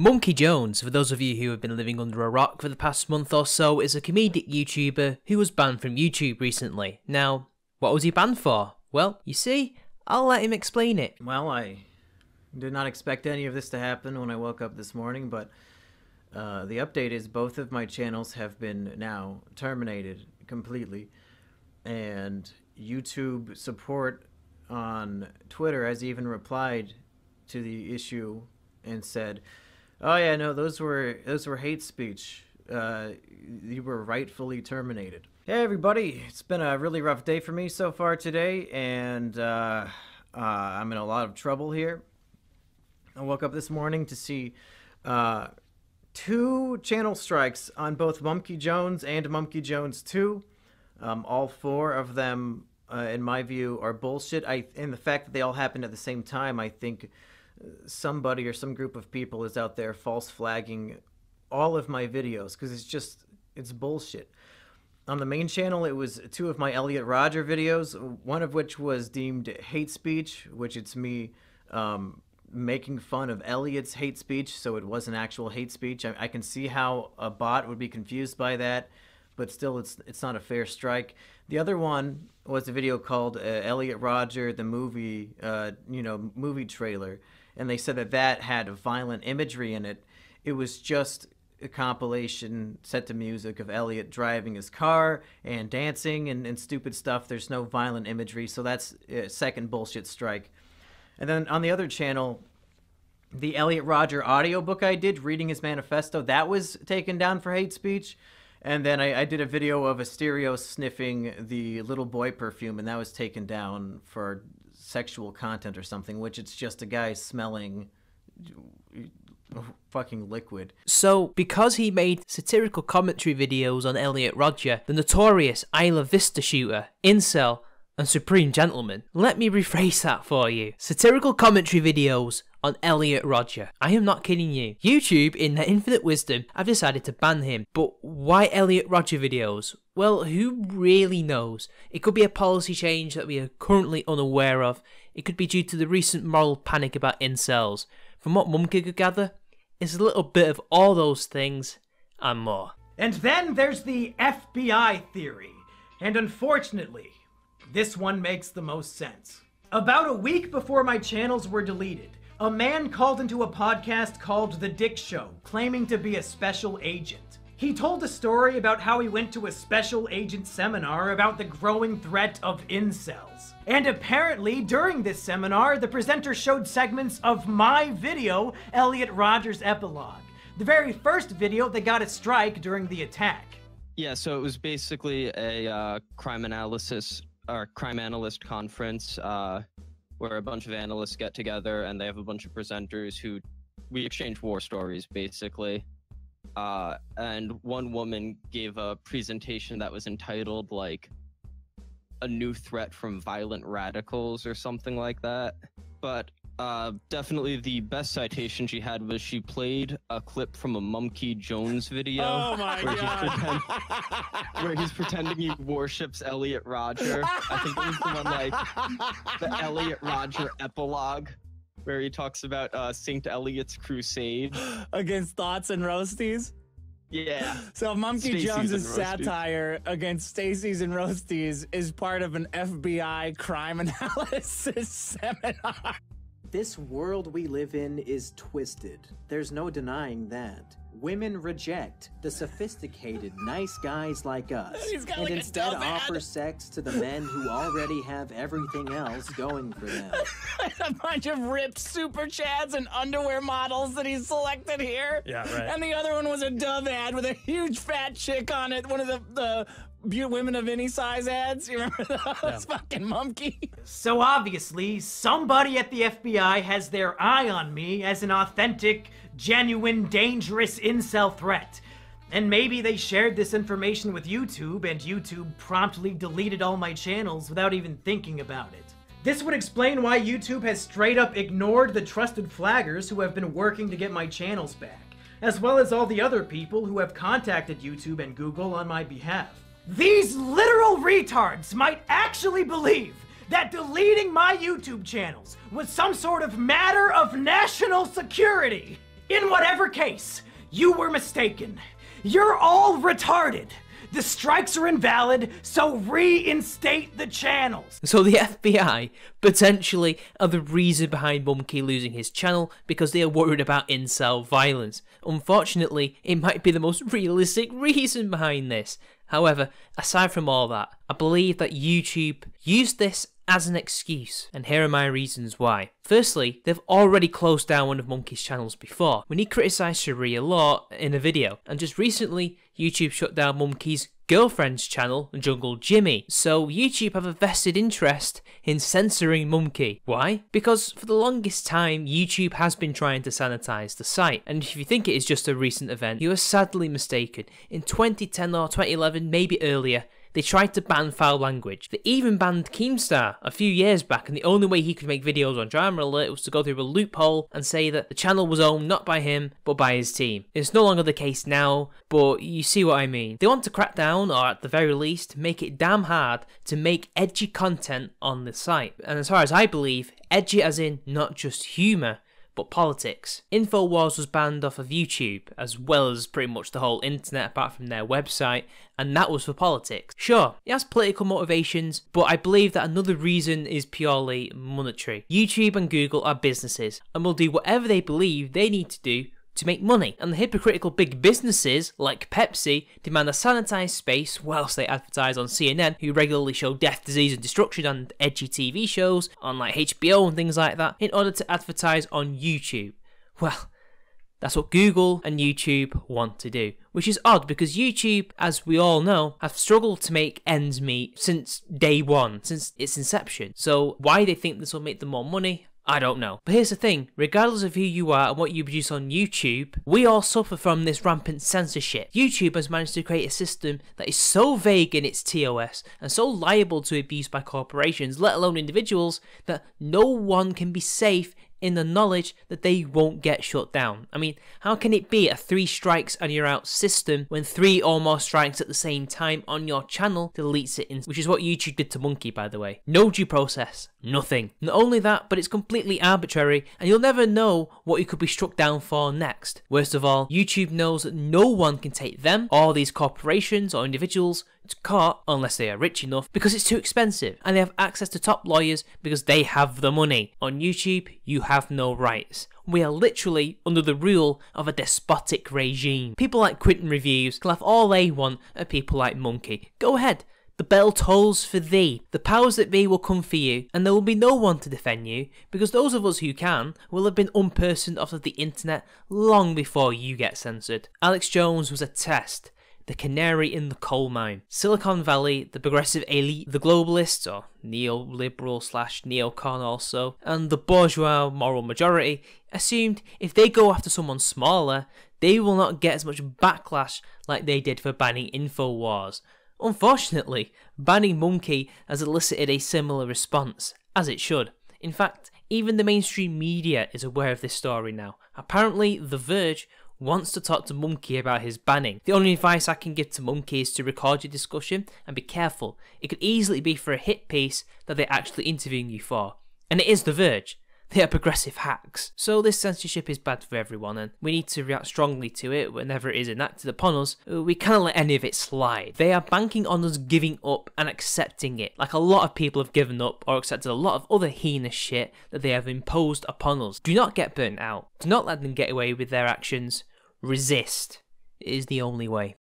Mumkey Jones, for those of you who have been living under a rock for the past month or so, is a comedic YouTuber who was banned from YouTube recently. Now, what was he banned for? Well, you see, I'll let him explain it. Well, I did not expect any of this to happen when I woke up this morning, but the update is both of my channels have been now terminated completely, and YouTube support on Twitter has even replied to the issue and said, "Oh yeah, no, those were hate speech. You were rightfully terminated." Hey everybody, it's been a really rough day for me so far today, and I'm in a lot of trouble here. I woke up this morning to see 2 channel strikes on both Mumkey Jones and Mumkey Jones 2. All 4 of them, in my view, are bullshit. And the fact that they all happened at the same time, I think somebody or some group of people is out there false flagging all of my videos, because it's bullshit. On the main channel, it was 2 of my Elliot Rodger videos, one of which was deemed hate speech, which it's me making fun of Elliot's hate speech, so it wasn't actual hate speech. I can see how a bot would be confused by that, but still it's not a fair strike. The other one was a video called Elliot Rodger, the movie, movie trailer, and they said that had violent imagery in it. It was just a compilation set to music of Elliot driving his car and dancing and stupid stuff. There's no violent imagery, so that's a second bullshit strike. And then on the other channel, the Elliot Rodger audiobook I did, reading his manifesto, that was taken down for hate speech. And then I did a video of a stereo sniffing the little boy perfume, and that was taken down for sexual content or something, which it's just a guy smelling fucking liquid. So, because he made satirical commentary videos on Elliot Rodger, the notorious Isla Vista shooter, incel, and supreme gentleman, let me rephrase that for you. Satirical commentary videos on Elliot Rodger. I am not kidding you. YouTube, in their infinite wisdom, have decided to ban him. But why Elliot Rodger videos? Well, who really knows? It could be a policy change that we are currently unaware of. It could be due to the recent moral panic about incels. From what Mumkey could gather, it's a little bit of all those things and more. And then there's the FBI theory. And unfortunately, this one makes the most sense. About a week before my channels were deleted, a man called into a podcast called The Dick Show, claiming to be a special agent. He told a story about how he went to a special agent seminar about the growing threat of incels. And apparently, during this seminar, the presenter showed segments of my video, Elliot Rodger's Epilogue, the very first video that got a strike during the attack. Yeah, so it was basically a crime analyst conference where a bunch of analysts get together and they have a bunch of presenters who we exchange war stories, basically. And one woman gave a presentation that was entitled, like, A New Threat from Violent Radicals or something like that. But definitely the best citation she had was she played a clip from a Mumkey Jones video. Oh my God. Where he's pretending he worships Elliot Rodger. I think it was the one, like, the Elliot Rodger epilogue, where he talks about St. Elliot's crusade. Against thoughts and roasties? Yeah. So Mumkey Stacey's Jones' and roasties. satire against Stacey's and roasties is part of an FBI crime analysis seminar. This world we live in is twisted. There's no denying that. Women reject the sophisticated, nice guys like us, He's got and like a instead dumb ad. offer sex to the men who already have everything else going for them. A bunch of ripped super chads and underwear models that he selected here. Yeah, right. And the other one was a Dove ad with a huge fat chick on it. One of the women of any size ads. You remember those? Yeah. Fucking Mumkey. So obviously, somebody at the FBI has their eye on me as an authentic, genuine, dangerous incel threat. And maybe they shared this information with YouTube, and YouTube promptly deleted all my channels without even thinking about it. This would explain why YouTube has straight up ignored the trusted flaggers who have been working to get my channels back, as well as all the other people who have contacted YouTube and Google on my behalf. These literal retards might actually believe that deleting my YouTube channels was some sort of matter of national security. In whatever case, you were mistaken. You're all retarded. The strikes are invalid, so reinstate the channels. So the FBI potentially are the reason behind Mumkey losing his channel because they are worried about incel violence. Unfortunately, it might be the most realistic reason behind this. However, aside from all that, I believe that YouTube used this as an excuse, and here are my reasons why. Firstly, they've already closed down one of Mumkey's channels before, when he criticised Sharia law in a video, and just recently, YouTube shut down Mumkey's girlfriend's channel, Jungle Jimmy, so YouTube have a vested interest in censoring Mumkey. Why? Because for the longest time, YouTube has been trying to sanitize the site, and if you think it is just a recent event, you are sadly mistaken. In 2010 or 2011, maybe earlier, they tried to ban foul language. They even banned Keemstar a few years back, and the only way he could make videos on Drama Alert was to go through a loophole and say that the channel was owned not by him, but by his team. It's no longer the case now, but you see what I mean. They want to crack down, or at the very least, make it damn hard to make edgy content on the site. And as far as I believe, edgy as in not just humour, but politics. InfoWars was banned off of YouTube, as well as pretty much the whole internet apart from their website, and that was for politics. Sure, it has political motivations, but I believe that another reason is purely monetary. YouTube and Google are businesses, and will do whatever they believe they need to do to make money, and the hypocritical big businesses like Pepsi demand a sanitized space whilst they advertise on CNN, who regularly show death, disease and destruction on edgy TV shows on like HBO and things like that, in order to advertise on YouTube. Well, that's what Google and YouTube want to do, which is odd because YouTube, as we all know, have struggled to make ends meet since day one, since its inception. So why they think this will make them more money, I don't know. But here's the thing, regardless of who you are and what you produce on YouTube, we all suffer from this rampant censorship. YouTube has managed to create a system that is so vague in its TOS and so liable to abuse by corporations, let alone individuals, that no one can be safe in the knowledge that they won't get shut down. I mean, how can it be a 3 strikes and you're out system when 3 or more strikes at the same time on your channel deletes it, which is what YouTube did to Mumkey, by the way. No due process, nothing. Not only that, but it's completely arbitrary and you'll never know what you could be struck down for next. Worst of all, YouTube knows that no one can take them or these corporations or individuals to court unless they are rich enough because it's too expensive, and they have access to top lawyers because they have the money. On YouTube, you have no rights. We are literally under the rule of a despotic regime. People like Quinton Reviews can laugh all they want at people like Mumkey. Go ahead. The bell tolls for thee. The powers that be will come for you, and there will be no one to defend you, because those of us who can will have been unpersoned off of the internet long before you get censored. Alex Jones was a test. The canary in the coal mine. Silicon Valley, the progressive elite, the globalists, or neoliberal / neocon also, and the bourgeois moral majority assumed if they go after someone smaller, they will not get as much backlash like they did for banning InfoWars. Unfortunately, banning Mumkey has elicited a similar response, as it should. In fact, even the mainstream media is aware of this story now. Apparently, The Verge wants to talk to Mumkey about his banning. The only advice I can give to Mumkey is to record your discussion and be careful. It could easily be for a hit piece that they're actually interviewing you for. And it is The Verge. They are progressive hacks. So this censorship is bad for everyone and we need to react strongly to it whenever it is enacted upon us. We can't let any of it slide. They are banking on us giving up and accepting it, like a lot of people have given up or accepted a lot of other heinous shit that they have imposed upon us. Do not get burnt out. Do not let them get away with their actions. Resist. It is the only way.